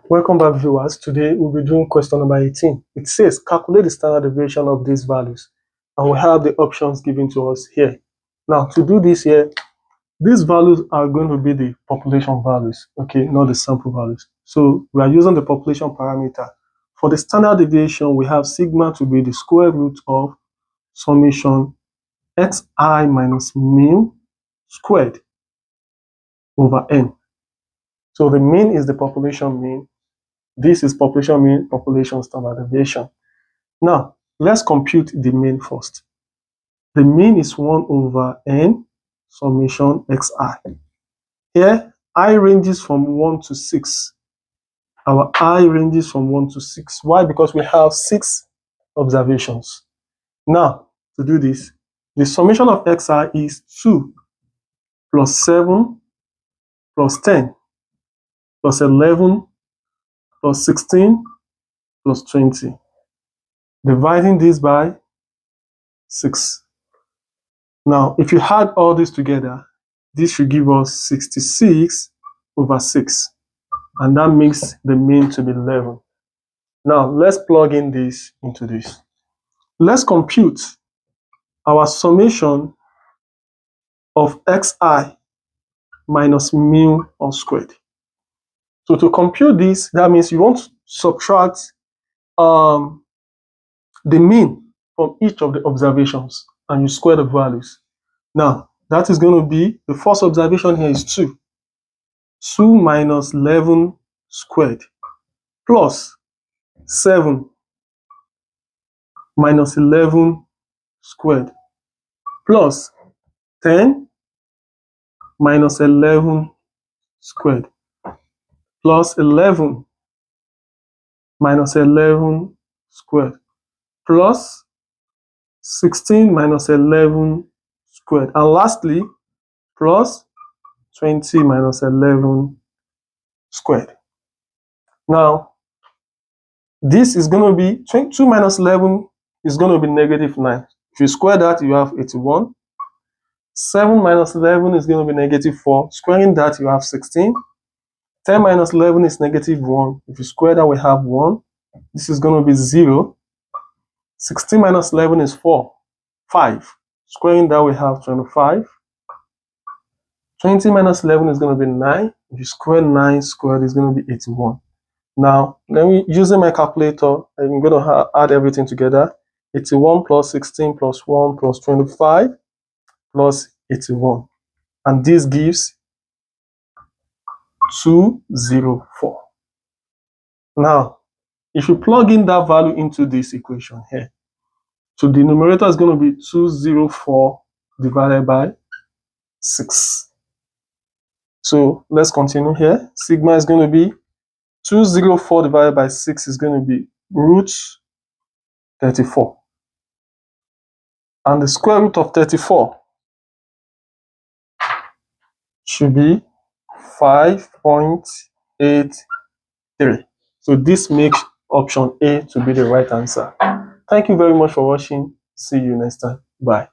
Welcome back, viewers. Today we'll be doing question number 18. It says calculate the standard deviation of these values, and we have the options given to us here. Now, to do this here, these values are going to be the population values, okay, not the sample values. So we are using the population parameter. For the standard deviation, we have sigma to be the square root of summation xi minus mu squared over n. So the mean is the population mean. This is population mean, population standard deviation. Now, let's compute the mean first. The mean is 1 over n summation xi. Here, I ranges from 1 to 6. Our I ranges from 1 to 6. Why? Because we have 6 observations. Now, to do this, the summation of xi is 2 plus 7 plus 10 plus 11 plus 16 plus 20. Dividing this by 6. Now, if you add all this together, this should give us 66 over 6. And that makes the mean to be 11. Now, let's plug in this into this. Let's compute our summation of xi minus mu all squared. So to compute this, that means you want to subtract the mean from each of the observations and you square the values. Now, that is going to be, the first observation here is 2. 2 minus 11 squared plus 7 minus 11 squared plus 10 minus 11 squared plus 11 minus 11 squared plus 16 minus 11 squared, and lastly plus 20 minus 11 squared. Now, this is going to be 2 minus 11 is going to be negative 9. If you square that, you have 81. 7 minus 11 is going to be negative 4. Squaring that, you have 16. 10 minus 11 is negative 1. If you square that, we have 1. This is going to be 0. 16 minus 11 is 5. Squaring that, we have 25. 20 minus 11 is going to be 9. If you square 9 squared, is going to be 81. Now, let me, using my calculator, I'm going to add everything together. 81 plus 16 plus 1 plus 25 plus 81. And this gives 204. Now, if you plug in that value into this equation here, so the numerator is going to be 204 divided by 6. So let's continue here. Sigma is going to be 204 divided by 6 is going to be root 34. And the square root of 34 should be 5.83. So this makes option A to be the right answer. Thank you very much for watching. See you next time. Bye.